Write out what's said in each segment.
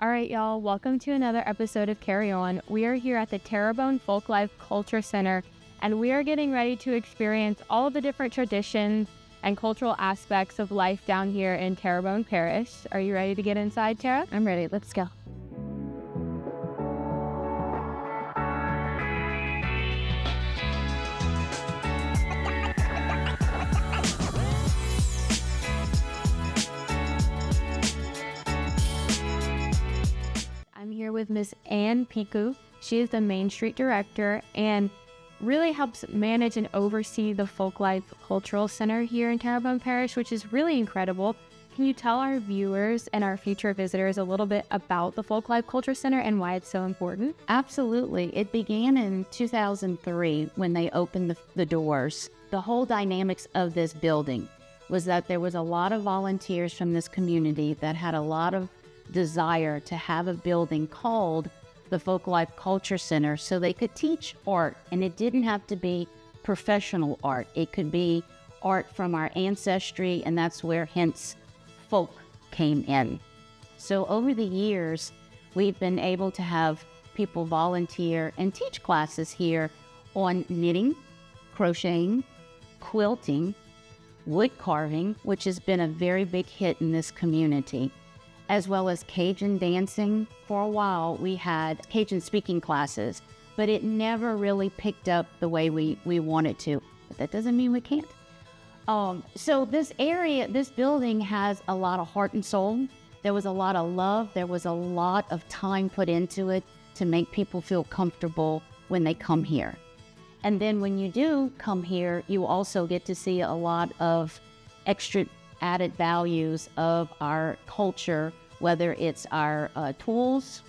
All right, y'all, welcome to another episode of Carry On. We are here at the Terrebonne Folklife Culture Center, and we are getting ready to experience all of the different traditions and cultural aspects of life down here in Terrebonne Parish. Are you ready to get inside, Tara? I'm ready. Let's go. I'm here with Miss Ann Piku. She is the Main Street Director and really helps manage and oversee the Folklife Cultural Center here in Terrebonne Parish, which is really incredible. Can you tell our viewers and our future visitors a little bit about the Folklife Culture Center and why it's so important? Absolutely. It began in 2003 when they opened the doors. The whole dynamics of this building was that there was a lot of volunteers from this community that had a lot of desire to have a building called the Folklife Culture Center so they could teach art, and it didn't have to be professional art. It could be art from our ancestry, and that's where hence folk came in. So over the years, we've been able to have people volunteer and teach classes here on knitting, crocheting, quilting, wood carving, which has been a very big hit in this community, as well as Cajun dancing. For a while, we had Cajun speaking classes, but it never really picked up the way we wanted to. But that doesn't mean we can't. So this building has a lot of heart and soul. There was a lot of love. There was a lot of time put into it to make people feel comfortable when they come here. And then when you do come here, you also get to see a lot of extra added values of our culture, whether it's our tools,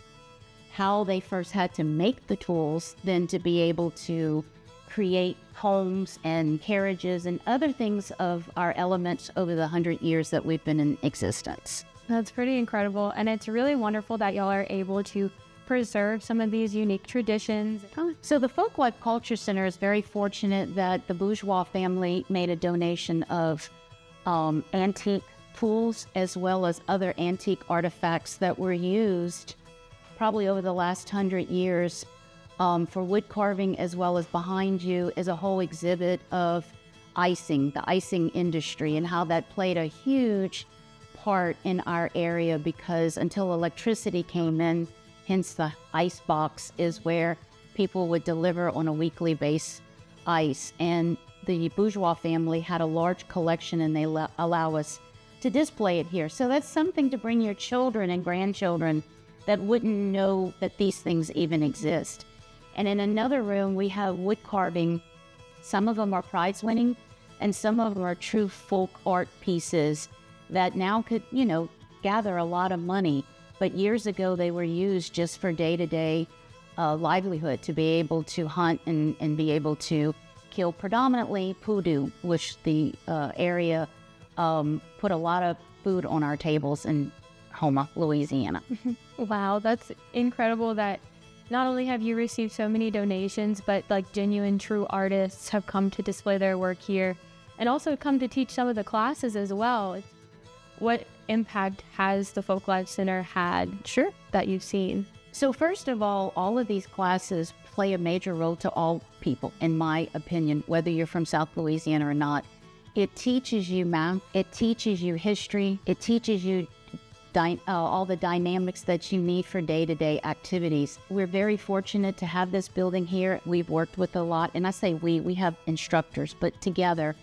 how they first had to make the tools, then to be able to create homes and carriages and other things of our elements over the 100 years that we've been in existence. That's pretty incredible, and it's really wonderful that y'all are able to preserve some of these unique traditions. So the Folklife Culture Center is very fortunate that the Bourgeois family made a donation of antique tools as well as other antique artifacts that were used probably over the last 100 years for wood carving, as well as behind you is a whole exhibit of icing, the icing industry, and how that played a huge part in our area, because until electricity came in, hence the ice box is where people would deliver on a weekly basis ice. And the Bourgeois family had a large collection, and they allow us to display it here. So that's something to bring your children and grandchildren that wouldn't know that these things even exist. And in another room, we have wood carving. Some of them are prize winning, and some of them are true folk art pieces that now could, gather a lot of money. But years ago, they were used just for day-to-day livelihood, to be able to hunt and be able to kill predominantly poodoo, which the area put a lot of food on our tables in Houma, Louisiana. Wow, that's incredible that not only have you received so many donations, but like genuine true artists have come to display their work here and also come to teach some of the classes as well. What impact has the Folklife Center had that you've seen? So first of all of these classes play a major role to all people, in my opinion, whether you're from South Louisiana or not. It teaches you math, it teaches you history, it teaches you all the dynamics that you need for day-to-day activities. We're very fortunate to have this building here. We've worked with a lot, and I say we have instructors, but together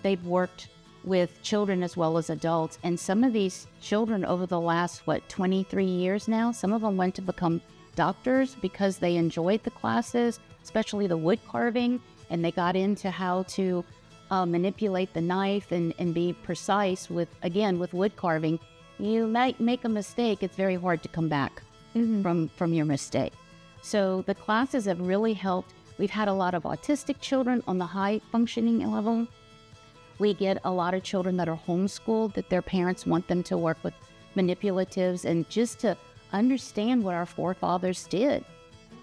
they've worked with children as well as adults. And some of these children over the last, 23 years now, some of them went to become doctors because they enjoyed the classes, especially the wood carving, and they got into how to manipulate the knife and be precise with wood carving. You might make a mistake, it's very hard to come back from your mistake. So the classes have really helped. We've had a lot of autistic children on the high functioning level. We get a lot of children that are homeschooled, that their parents want them to work with manipulatives and just to understand what our forefathers did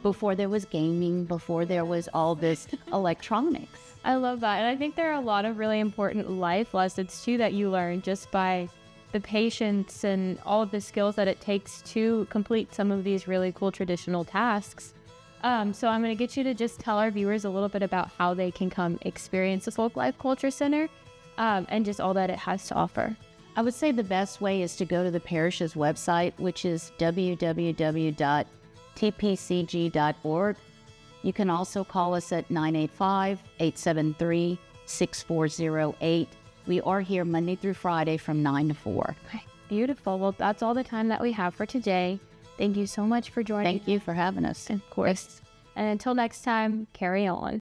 before there was gaming, before there was all this electronics. I love that. And I think there are a lot of really important life lessons too that you learn just by the patience and all of the skills that it takes to complete some of these really cool traditional tasks. So I'm going to get you to just tell our viewers a little bit about how they can come experience the Folklife Culture Center and just all that it has to offer. I would say the best way is to go to the parish's website, which is www.tpcg.org. You can also call us at 985-873-6408. We are here Monday through Friday from 9 to 4. Okay, beautiful. Well, that's all the time that we have for today. Thank you so much for joining. Thank you for having us. Of course. And until next time, carry on.